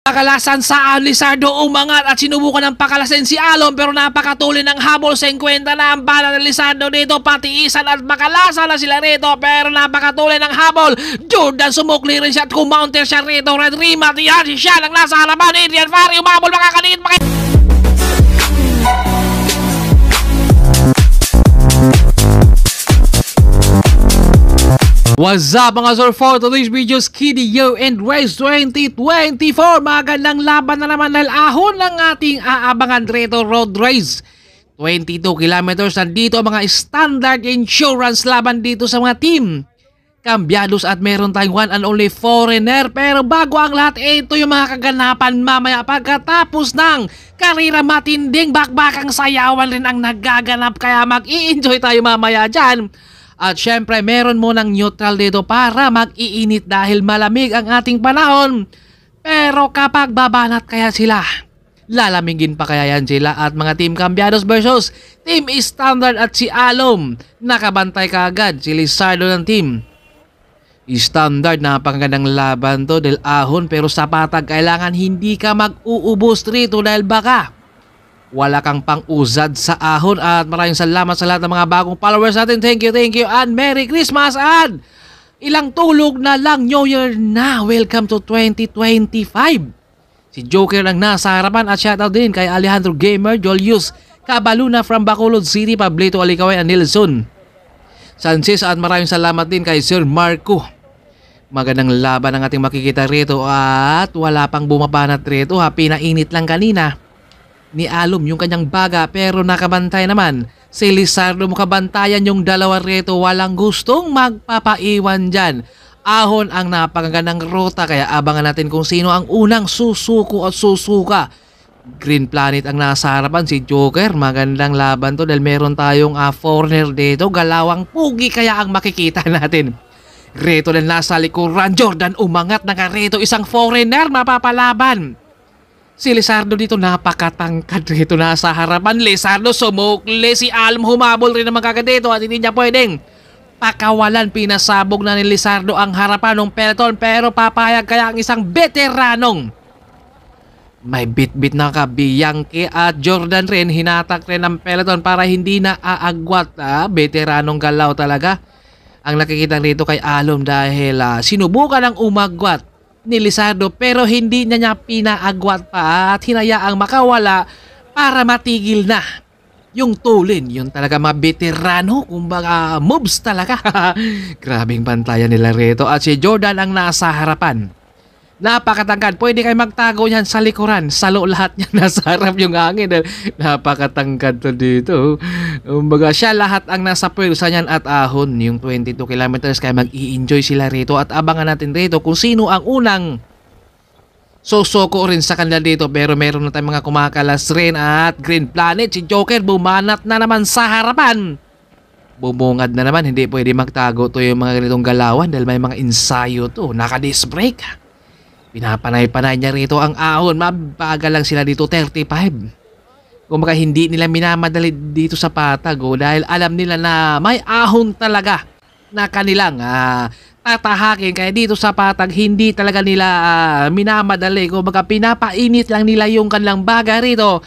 Pakalasan sa Lizardo umangat at sinubukan ng pakalasin si Alom pero napakatuli ng habol. 50 na ang bala ng Lizardo dito, patiisan at makalasa na sila rito pero napakatuli ng habol. Jordan sumukli rin siya at kumounter siya rito. Red Rimat, yan siya lang nasa harapan. Adrian Fari umabol, makakaliit What's up mga sir, for today's video Skiddy Yo and Race 2024. Magandang laban na naman dahil ahon ng ating aabangan rito road race 22 kilometers. Nandito ang mga standard insurance laban dito sa mga team Cambiados at meron tayong one and only foreigner. Pero bago ang lahat, ito yung mga kaganapan mamaya pagkatapos ng karira. Matinding bakbakang sayawan rin ang nagaganap, kaya mag-i-enjoy tayo mamaya dyan. At syempre meron mo ng neutral dito para mag-iinit dahil malamig ang ating panahon. Pero kapag babanat kaya sila, lalamigin pa kaya yan sila? At mga Team Cambiados versus Team Standard at si Alom. Nakabantay kaagad si Lizardo ng Team Standard. Napakagandang laban to dahil ahon pero sa patag kailangan hindi ka mag-uubos rito dahil baka wala kang pang-uzad sa ahon. At maraming salamat sa lahat ng mga bagong followers natin. Thank you and Merry Christmas. And ilang tulog na lang, New Year na. Welcome to 2025. Si Joker ang nasa harapan at shoutout din kay Alejandro Gamer, Julius Cabaluna from Bacolod City, Pablito Alicaway and Nelson Sanchez. At maraming salamat din kay Sir Marco. Magandang laban ang ating makikita rito at wala pang bumabanat rito ha. Pinainit lang kanina ni Alom yung kanyang baga pero nakabantay naman si Lizardo. Makabantayan yung dalawa rito, walang gustong magpapaiwan dyan. Ahon ang napakagandang ruta kaya abangan natin kung sino ang unang susuko at susuka. Green Planet ang nasa harapan, si Joker. Magandang laban to dahil meron tayong foreigner dito. Galawang pugi kaya ang makikita natin rito dahil nasa likuran. Jordan umangat na ka rito, isang foreigner mapapalaban. Si Lizardo dito napakatangkad rito nasa harapan. Lizardo sumukli, si Alom humabol rin naman kagad dito at hindi niya pwedeng pakawalan. Pinasabog na ni Lizardo ang harapan ng peloton pero papayag kaya ang isang veteranong may bit-bit na Bianchi at Jordan rin. Hinatak rin ang peloton para hindi na aagwat. Veteranong galaw talaga ang nakikita rito kay Alom dahil sinubukan ng umagwat ni Lizardo pero hindi niya pinaagwat pa at hinayaang makawala para matigil na yung tulin. Yun talaga mga veterano, kumbaga moves talaga. Grabing bantayan nila rito at si Jordan ang nasa harapan. Napakatangkad, pwede kayo magtago niyan sa likuran, salo lahat niyan, nasa harap yung hangin. Napakatangkad to dito. Kumbaga siya lahat ang nasa pwersa niyan at ahon yung 22 kilometers kaya mag-i-enjoy sila rito at abangan natin rito kung sino ang unang sosoko rin sa kanila dito. Pero meron na tayong mga kumakalas rin at Green Planet, si Joker bumanat na naman sa harapan. Bumungad na naman, hindi pwede magtago to yung mga ganitong galawan dahil may mga ensayo to. Naka-disc brake. Pinapanay-panay niya rito ang ahon. Mabagal lang sila dito, 35. Kung baka hindi nila minamadali dito sa patag dahil alam nila na may ahon talaga na kanilang tatahakin. Kaya dito sa patag hindi talaga nila minamadali. Kung baka pinapainit lang nila yung kanilang baga rito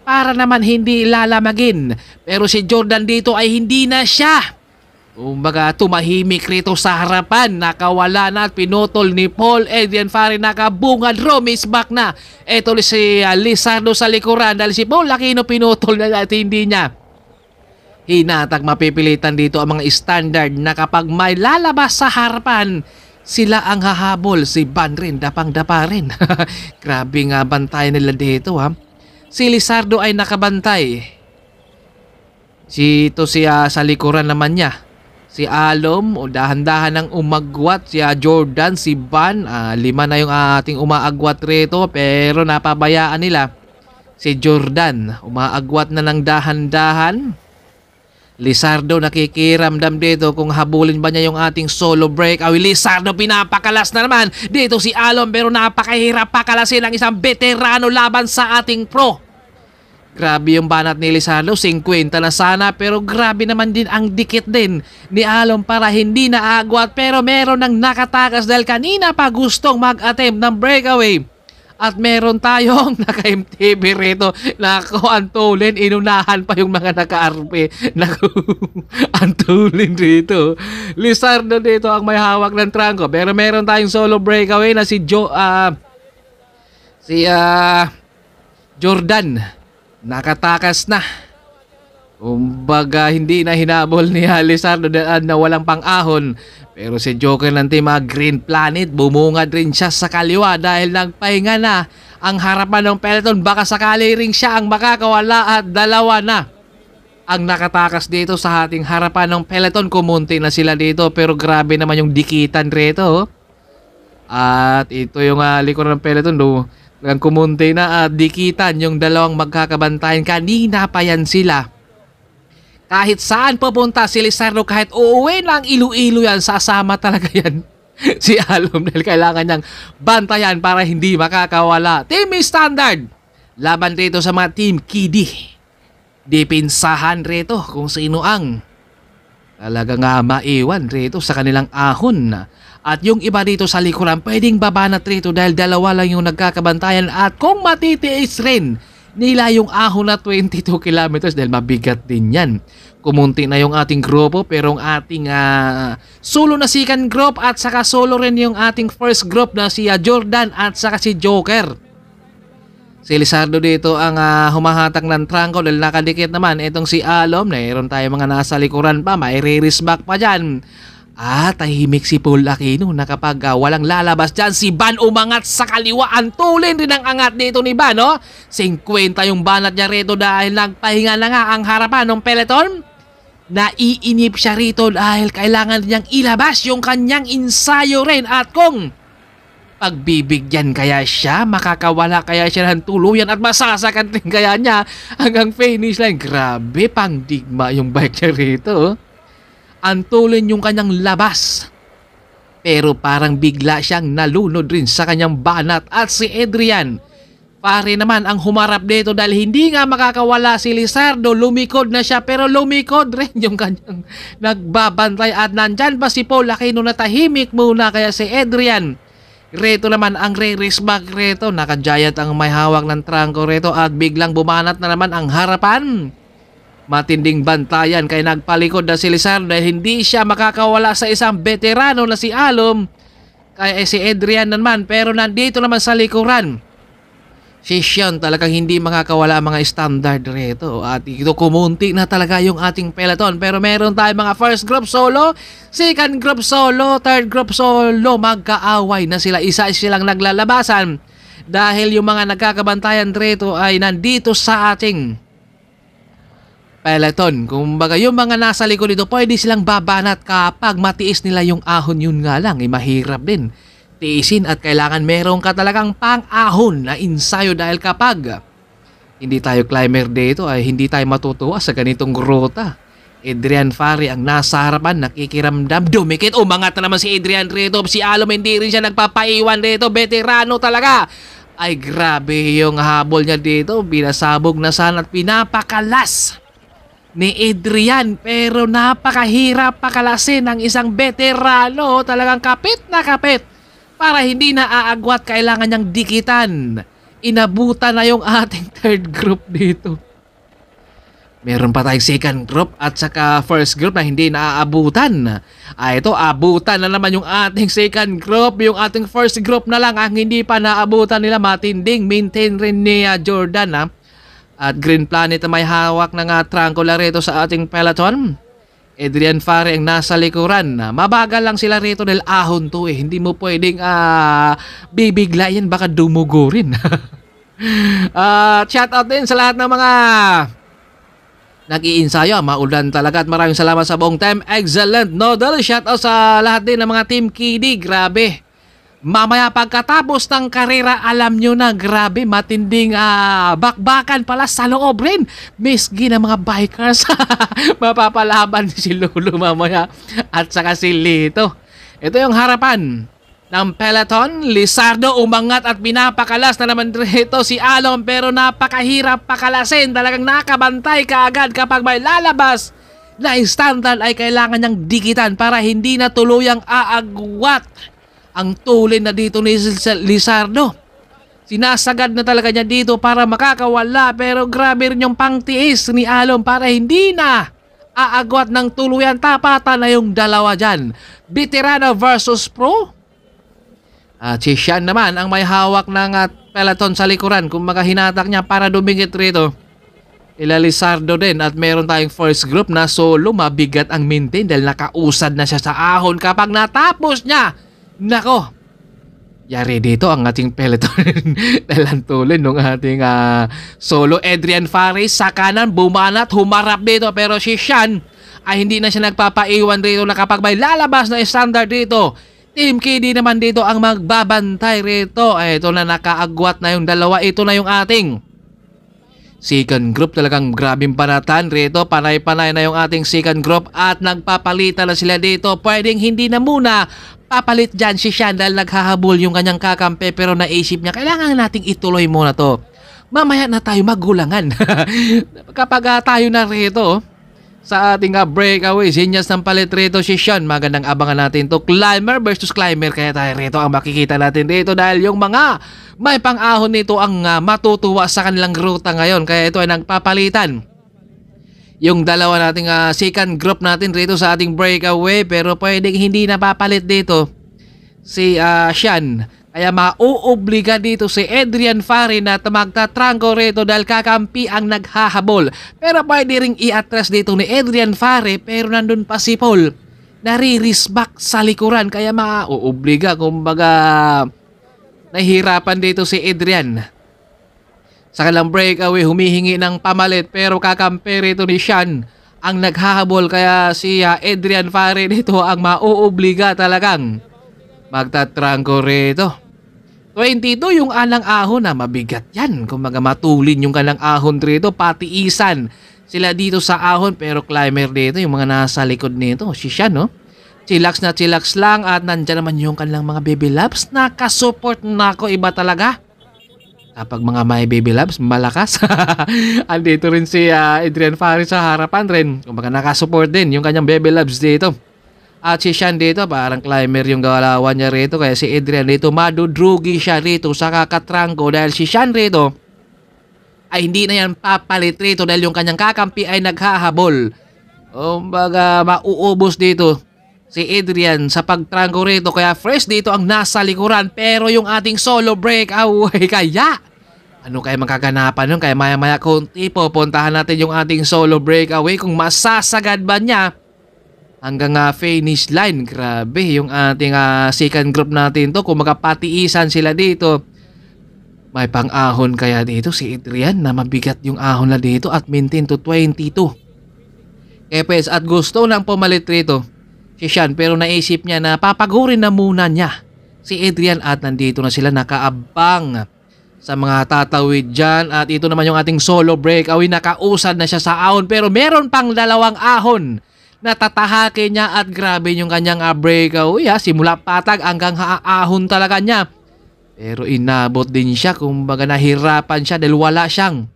para naman hindi lalamagin. Pero si Jordan dito ay hindi na siya kumbaga tumahimik rito sa harapan. Nakawala na at pinutol ni Paul. Adrian Fari nakabungad. Romis back na. Ito si Lizardo sa likuran dahil si Paul Aquino pinutol na at hindi niya hinatag. Mapipilitan dito ang mga standard na kapag may lalabas sa harapan sila ang hahabol. Si Van rin dapang-dapa rin. Grabe nga bantay nila dito ha. Si Lizardo ay nakabantay. Ito siya sa likuran naman niya. Si Alom dahan-dahan ng umagwat. Si Jordan, si Van, 5 na yung ating umaagwat rito pero napabayaan nila si Jordan. Umaagwat na ng dahan-dahan. Lizardo nakikiramdam dito kung habulin ba niya yung ating solo break. Lizardo pinapakalas na naman dito si Alom pero napakahirap pakalasin ang isang veterano laban sa ating pro. Grabe yung banat ni Lizardo, 50 na sana pero grabe naman din ang dikit din ni Alom para hindi naagwat. Pero meron ng nakatakas dahil kanina pa gustong mag-attempt ng breakaway At meron tayong naka-MTV rito na antulin, inunahan pa yung mga naka-RP. Antulin rito. Lizardo dito ang may hawak ng trangko. Pero meron tayong solo breakaway na si Jordan. Nakatakas na. Kumbaga hindi na hinabol ni Lizardo na walang pang-ahon. Pero si Joker ng Team Green Planet, bumungad rin siya sa kaliwa dahil nagpahinga na ang harapan ng peloton. Baka sakali rin siya ang makakawala at dalawa na ang nakatakas dito sa ating harapan ng peloton. Kumunti na sila dito pero grabe naman yung dikitan rito. At ito yung likuran ng peloton. Kumunti na at dikitan yung dalawang magkakabantayan. Kanina pa yan sila. Kahit saan pupunta si Lizardo, kahit uuwi ng Iloilo yan, sasama talaga yan si Alom dahil kailangan niyang bantayan para hindi makakawala. Team Standard, laban rito sa mga Team Kidi. Dipinsahan rito kung sino ang talagang maiwan rito sa kanilang ahon. At yung iba dito sa likuran, pwedeng babanat rito dahil dalawa lang yung nagkakabantayan. At kung matitiis rin nila yung ahon na 22 kilometers dahil mabigat din yan. Kumunti na yung ating grupo pero ang ating solo na second group at saka solo rin yung ating first group na si Jordan at saka si Joker. Si Lizardo dito ang humahatak ng trangko dahil nakadikit naman itong si Alom. Mayroon tayo mga nasa likuran pa, may re-race back pa dyan. Tahimik si Paul Aquino na kapag walang lalabas dyan, si Van umangat sa kaliwa. Antulin rin ang angat dito ni Van, no? 50 yung banat niya rito dahil nagpahinga na nga ang harapan ng peloton. Naiinip siya rito dahil kailangan niyang ilabas yung kanyang ensayo rin. At kung pagbibigyan kaya siya, makakawala kaya siya ng tuluyan at masasakan rin kaya niya hanggang finish line. Grabe, pang digma yung bike niya rito, oh. Antulin yung kanyang labas. Pero parang bigla siyang nalunod rin sa kanyang banat. At si Adrian, pare naman ang humarap dito dahil hindi nga makakawala si Lizardo. Lumikod na siya pero lumikod rin yung kanyang nagbabantay. At nandyan pa si Paul Aquino na tahimik muna kaya si Adrian. Reto naman ang re-race back reto. Naka-giant ang may hawak ng trangko reto at biglang bumanat na naman ang harapan. Matinding bantayan kaya nagpalikod na si Lizardo dahil hindi siya makakawala sa isang veterano na si Alom. Kaya si Adrian naman pero nandito naman sa likuran. Si Sean talagang hindi makakawala mga standard rito. At ito kumunti na talaga yung ating peloton. Pero meron tayong mga first group solo, second group solo, third group solo. Magkaaway na sila. Isa silang naglalabasan. Dahil yung mga nagkakabantayan rito ay nandito sa ating peloton. Kumbaga yung mga nasa likod dito pwede silang babanat kapag matiis nila yung ahon. Yun nga lang, mahirap din tiisin at kailangan meron ka talagang pang-ahon na ensayo dahil kapag hindi tayo climber dito ay hindi tayo matutuwa sa ganitong grota. Adrian Fari ang nasa harapan, nakikiramdam, dumikit, umangat na naman si Adrian rito. Si Alom hindi rin siya nagpapaiwan rito, veterano talaga. Ay grabe yung habol niya dito, binasabog na sana at pinapakalas ni Adrian pero napakahirap pakalasin ng isang veterano. Talagang kapit na kapit para hindi na aagwat, kailangan niyang dikitan. Inabutan na yung ating third group dito. Meron pa tayong second group at saka first group na hindi naaabutan. Ito, abutan na naman yung ating second group. Yung ating first group na lang ang hindi pa naabutan nila. Matinding maintain rin ni Jordan, At Green Planet na may hawak ng trangko rito sa ating peloton. Adrian Fari ang nasa likuran. Mabagal lang sila rito dahil ahon to eh. Hindi mo pwedeng bibiglayan, baka dumugo rin. Shout out din sa lahat ng mga nag-iinsayo. Maulan talaga at maraming salamat sa buong team. Excellent Nodal. Shout out sa lahat din ng mga Team Kidi. Grabe. Mamaya pagkatapos ng karera, alam nyo na, grabe, matinding bakbakan pala sa loob rin. Misgi ng mga bikers. Mapapalaban si Lulu mamaya at saka si Lito. Ito yung harapan ng peloton. Lizardo umangat at pinapakalas na naman rito si Alom pero napakahirap pakalasin. Talagang nakabantay kaagad kapag may lalabas na standard ay kailangan niyang dikitan para hindi na tuluyang aagwat ang tulin na dito ni Lizardo. Sinasagad na talaga niya dito para makakawala, pero grabe rin yung pangtiis ni Alom para hindi na aagwat ng tuluyan. Tapatan na yung dalawa dyan. Veterano versus pro. At si Sean naman ang may hawak ng peloton sa likuran. Kung hinatak niya para dumingit rito. Ila Lizardo din at meron tayong first group na solo. Mabigat ang maintain dahil nakausad na siya sa ahon. Kapag natapos niya, nako, yari dito ang ating peloton. Dahil ang tuloy nung ating solo. Adrian Fares sa kanan, bumanat, humarap dito. Pero si Sean ay hindi na siya nagpapaiwan dito na kapag may lalabas na standard dito. Team KD naman dito ang magbabantay rito. Ito na, nakaagwat na yung dalawa. Ito na yung ating second group. Talagang grabing panatan rito. Panay-panay na yung ating second group at nagpapalitan na sila dito. Pwedeng hindi na muna papalit dyan si Sean dahil naghahabol yung kanyang kakampi, pero naisip niya kailangan nating ituloy muna to. Mamaya na tayo magulangan. Kapag tayo na rito sa ating breakaway, sinyas ng palit rito si Sean. Magandang abangan natin to. Climber versus climber. Kaya tayo rito ang makikita natin dito dahil yung mga may pang-ahon nito ang matutuwa sa kanilang ruta ngayon. Kaya ito ay nagpapalitan. Yung dalawa nating second group natin rito sa ating breakaway, pero pwedeng hindi napapalit dito si Sean. Kaya mauobliga dito si Adrian Fares na magtatrangko rito dahil kakampi ang naghahabol. Pero pwede ring i-atras dito ni Adrian Fares, pero nandun pa si Paul. Naririsback sa likuran kaya mauobliga. Kumbaga nahihirapan dito si Adrian. Sa kanilang breakaway, humihingi ng pamalit pero kakampi rito ni Sean ang naghahabol. Kaya si Adrian Fares dito ang mauobliga talagang magtatrangko rito. 22 yung alang ahon na mabigat yan. Kung matulin yung kanang ahon rito, patiisan sila dito sa ahon. Pero climber dito, yung mga nasa likod nito, si Sean, no? Chillax na chillax lang at nandyan naman yung kanilang mga baby loves. Nakasupport na ako, iba talaga. Kapag mga may baby loves, malakas. Andito rin si Adrian Fares sa harapan rin. Kung nakasupport din yung kanyang baby loves dito. At si Sean dito, parang climber yung galawan niya rito. Kaya si Adrian dito, madudrugi siya rito sa kakatrangko. Dahil si Sean rito, ay hindi na yan papalit rito. Dahil yung kanyang kakampi ay naghahabol. Baga mauubos dito si Adrian sa pagtrangko rito. Kaya fresh dito ang nasa likuran. Pero yung ating solo breakaway, kaya ano kaya magkaganapan nun? Kaya maya-maya konti, pupuntahan natin yung ating solo breakaway. Kung masasagad ba niya hanggang finish line. Grabe yung ating second group natin to. Kung magkapatiisan sila dito, may pang-ahon kaya dito si Adrian na mabigat yung ahon na dito at maintain to 22. Kepes at gusto nang pumalit rito si Sean, pero naisip niya na papagurin na muna niya si Adrian at nandito na sila nakaabang sa mga tatawid dyan. At ito naman yung ating solo breakaway. Nakausad na siya sa ahon pero meron pang dalawang ahon natatahakin niya at grabe yung kanyang breakaway. Simula patag hanggang haahon talaga niya. Pero inabot din siya. Kumbaga nahirapan siya dahil wala siyang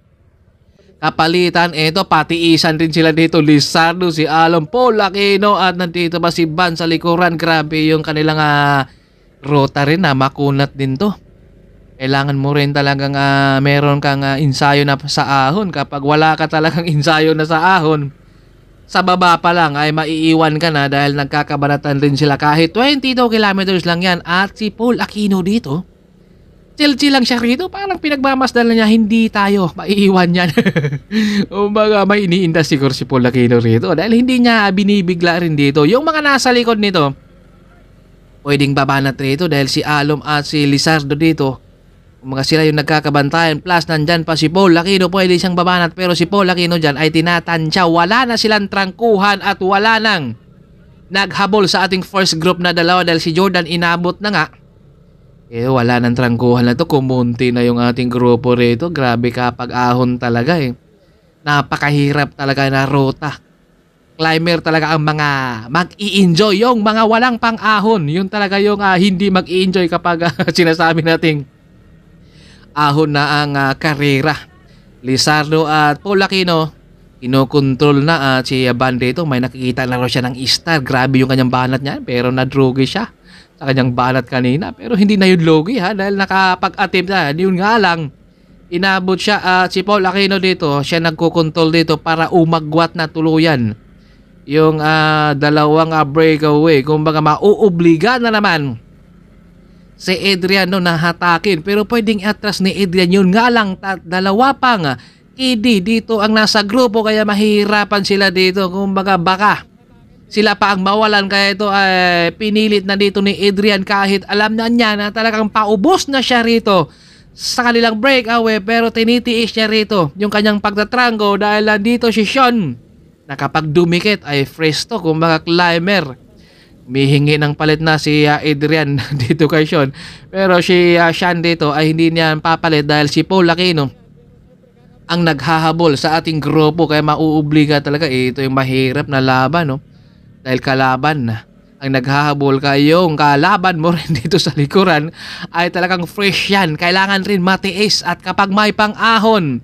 kapalitan. Ito, patiisan din sila dito. Lizardo, si Alom, Paul Aquino at nandito pa si Van sa likuran. Grabe yung kanilang rota rin na makunat din to. Kailangan mo rin talagang meron kang ensayo na sa ahon. Kapag wala ka talagang ensayo na sa ahon, sa baba pa lang ay maiiwan ka na dahil nagkakabanatan din sila. Kahit 22 kilometers lang yan. At si Paul Aquino dito, chill-chill lang siya rito. Parang pinagmamasdan niya, hindi tayo maiiwan yan. Kumbaga may iniinda siguro si Paul Aquino rito dahil hindi niya binibigla rin dito. Yung mga nasa likod nito, pwedeng babanat rito dahil si Alom at si Lizardo dito, mga sila yung nagkakabantayan. Plus nandyan pa si Paul Aquino, pwede siyang babanat. Pero si Paul Aquino dyan ay tinatansya. Wala na silang trangkuhan at wala nang naghabol sa ating first group na dalawa dahil si Jordan inabot na nga. Wala nang trangkuhan na to. Kumunti na yung ating grupo rito. Grabe kapag ahon talaga Napakahirap talaga na ruta. Climber talaga ang mga mag-i-enjoy. Yung mga walang pang-ahon. Yung talaga yung hindi mag-i-enjoy kapag sinasabi nating ahon na ang karera. Lizardo at Paul Aquino, kinokontrol na at si Van dito, may nakikita na raw siya ng star. Grabe yung kanyang banat niya, pero nadrugi siya sa kanyang banat kanina. Pero hindi na yun logi ha, dahil nakapag-attempt na. Yun nga lang, inabot siya at si Paul Aquino dito, siya nagkukontrol dito para umagwat na tuluyan yung dalawang breakaway. Kumbaga mauobliga na naman si Adrian no nahatakin, pero pwedeng atras ni Adrian. Yun nga lang, dalawa pang KD dito ang nasa grupo, kaya mahirapan sila dito. Kumbaga baka sila pa ang mawalan, kaya ito ay pinilit na dito ni Adrian kahit alam na niya na talagang paubos na siya rito sa kanilang breakaway, pero tinitiis niya rito yung kanyang pagtatrango dahil nandito si Sean na kapag dumikit ay fresh to, kumbaga climber. Mihingi ng palit na si Adrian dito kay Sean, pero si Sean dito ay hindi niya papalit dahil si Paul Aquino ang naghahabol sa ating grupo, kaya mauobliga talaga. Ito yung mahirap na laban, no? Dahil kalaban ang naghahabol, kayong kalaban mo rin dito sa likuran ay talagang fresh yan. Kailangan rin matiis, at kapag may pang-ahon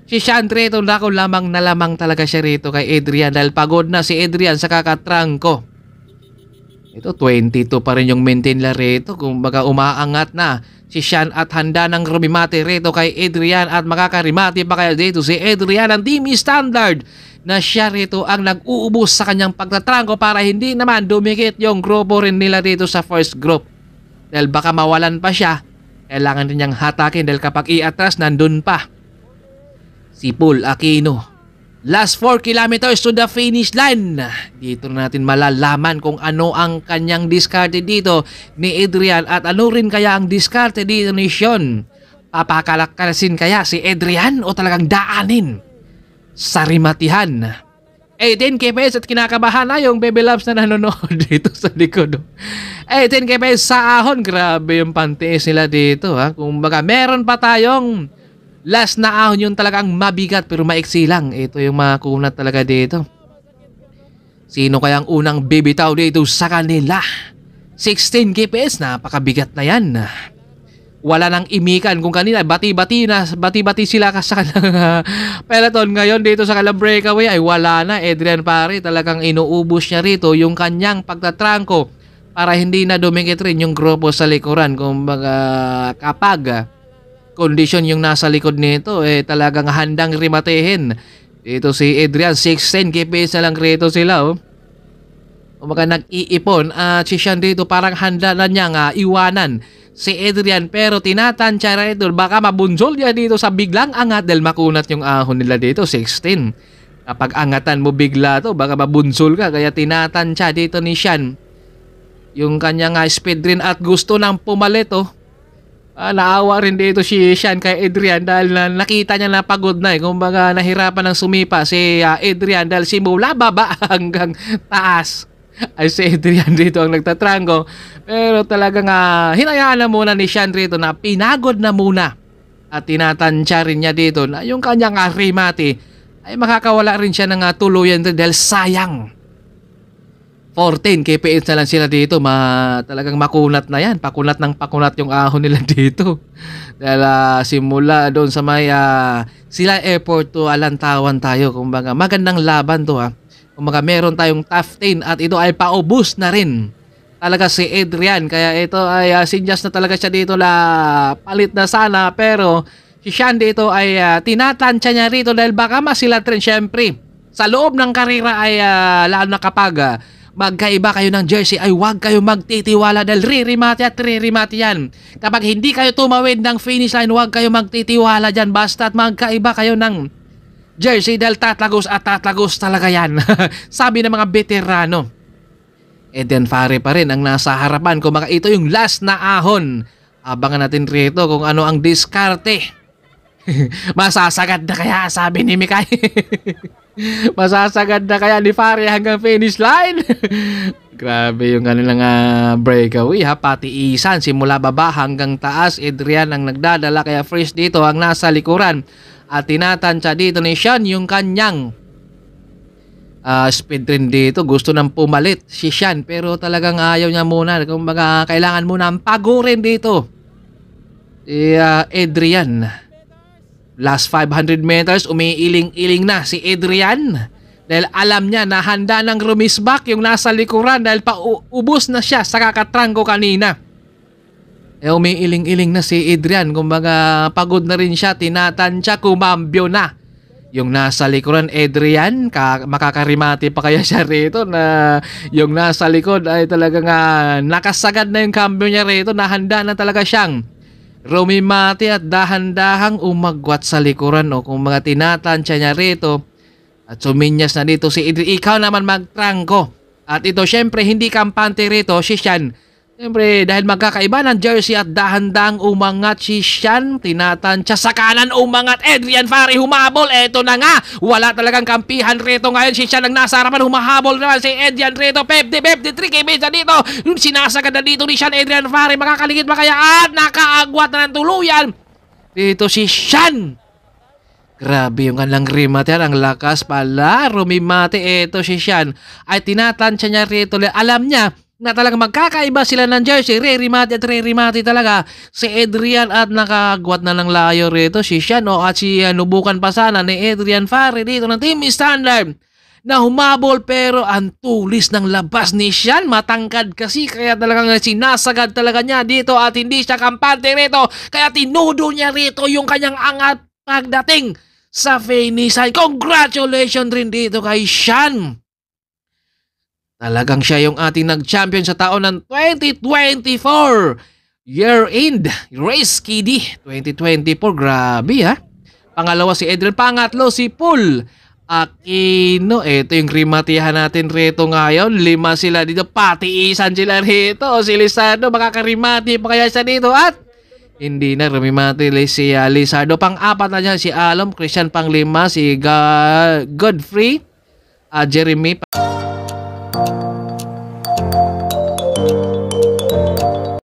si Sean rito, nako lamang na lamang talaga siya rito kay Adrian dahil pagod na si Adrian sa kakatrangko. Ito 22 pa rin yung maintain la rito, kumbaga umaangat na si Sean at handa ng rumimate rito kay Adrian, at makakarimate pa kaya dito si Adrian ang team standard na siya rito ang nag-uubos sa kanyang pagtatrangko para hindi naman dumikit yung grupo rin nila dito sa first group, dahil baka mawalan pa siya. Kailangan rin niyang hatakin dahil kapag iatras nandun pa si Paul Aquino. Last 4 kilometers to the finish line. Dito na natin malalaman kung ano ang kanyang diskarte dito ni Adrian at ano rin kaya ang diskarte dito ni Sean. Papakalakasin kaya si Adrian o talagang daanin sa rimatihan? 18 kps at kinakabahan na yung baby loves na nanonood dito sa likod. 18 kps sa ahon. Grabe yung pantiis nila dito ha. Kumbaga meron pa tayong last na ahon, yung talagang mabigat pero maiksi lang. Ito yung makunat talaga dito. Sino kayang unang bibitaw dito sa kanila? 16 kps, napakabigat na yan. Wala nang imikan kung kanina. Bati-bati sila sa kanilang peloton. Ngayon dito sa kanilang breakaway ay wala na. Adrian pare, talagang inuubos niya rito yung kanyang pagtatrangko para hindi na dumikit rin yung grupo sa likuran. Kumbaga kapag kondisyon yung nasa likod nito, talagang handang rimatehin. Dito si Adrian, 16 kps na lang rito sila. Kumbaga nag-iipon at si Sean dito parang handa na niyang iwanan si Adrian, pero tinatansya rin ito. Baka mabunjol niya dito sa biglang angat dahil makunat yung ahon nila dito, 16. Kapag angatan mo bigla to, baka mabunjol ka, kaya tinatansya dito ni Sean yung kanyang speed rin at gusto nang pumalit. Naawa rin dito si Sean kay Adrian dahil nakita niya na pagod na. Kumbaga nahirapan ng sumipa si Adrian dahil simula baba hanggang taas ay si Adrian dito ang nagtatrango. Pero talagang hinayaan na muna ni Sean rito na pinagod na muna. At tinatansya rin niya dito na yung kanyang rimati ay makakawala rin siya ng tuluyan dahil sayang. 14 kps na lang sila dito. Talagang makunat na yan. Pakunat ng pakunat yung ahon nila dito. Dahil simula doon sa may sila airport to Alantawan tayo. Kumbaga magandang laban to ha. Kumbaga meron tayong top 10 at ito ay paubos na rin talaga si Adrian. Kaya ito ay sinyas na talaga siya dito na palit na sana. Pero si Sean dito ay tinatansya niya rito dahil baka masilat rin syempre. Sa loob ng karera ay lalo na kapag magkaiba kayo ng jersey ay huwag kayo magtitiwala dahil ririmati at ririmati yan. Kapag hindi kayo tumawid ng finish line, huwag kayo magtitiwala dyan. Basta't magkaiba kayo ng jersey dahil tatlagos at tatlagos talaga yan. Sabi ng mga veterano. Eden Fare pa rin ang nasa harapan. Kung ito yung last na ahon, abangan natin rito kung ano ang diskarte. Masasagad na kaya, sabi ni Mikay. Masasagad na kaya ni Fare hanggang finish line. Grabe yung kanilang breakaway ha. Pati isan simula baba hanggang taas. Adrian ang nagdadala, kaya fresh dito ang nasa likuran. At tinatansya dito ni Sean yung kanyang speed rin dito. Gusto nang pumalit si Sean pero talagang ayaw niya muna. Kumbaga kailangan muna ang pagurin dito si Adrian. Last 500 meters, umiiling-iling na si Adrian. Dahil alam niya na handa ng rumisbak yung nasa likuran dahil paubos na siya sa kakatrangko kanina. Umiiling-iling na si Adrian, kumbaga pagod na rin siya, tinatansya, kumambyo na. Yung nasa likuran, Adrian, makakarimati pa kaya siya rito na yung nasa likod ay talagang nakasagad na yung cambio niya rito, nahanda na talaga siyang rumimati at dahan-dahang umagwat sa likuran o kung mga tinatansya niya rito at suminyas na dito si Adrian. Ikaw naman magtrangko. At ito syempre hindi kampante rito si Sean. Siyempre, dahil magkakaiba ng jersey at dahan-dahang umangat si Sean, tinatansya sa kanan, umangat Adrian Fari, humabol, eto na nga, wala talagang kampihan rito ngayon, si Sean ang nasa harapan, humahabol naman si Adrian rito, 50-53 km dito, sinasagad na dito ni Sean, Adrian Fari, makakaligid ba kaya at nakaagwat na ng tuluyan, dito si Sean. Grabe yung kanilang remate, ang lakas pala, rumimate, eto si Sean, ay tinatansya niya rito, alam niya, na talagang magkakaiba sila ng jersey, re-remati at re-remati talaga si Adrian at nakagwat na ng layo rito si Sean at si nubukan pa sana ni Adrian Fari dito ng Team Standard na humabol pero ang tulis ng labas ni Sean, matangkad kasi kaya talagang sinasagad talaga niya dito at hindi siya kampante rito kaya tinudo niya rito yung kanyang angat pagdating sa finish line. Congratulations rin dito kay Sean. Talagang siya yung ating nag-champion sa taon ng 2024 year-end race Kiddy 2024. Grabe ha. Pangalawa si Adrian, pangatlo si Paul Aquino. Ito yung rimatihan natin rito ngayon. 5 sila dito, pati isan sila rito. Si Lizardo makakarimati pa kaya siya dito at hindi na rumimati si Lizardo. Pang-apat na dyan si Alom, Christian pang-5, si Godfrey, Jeremy.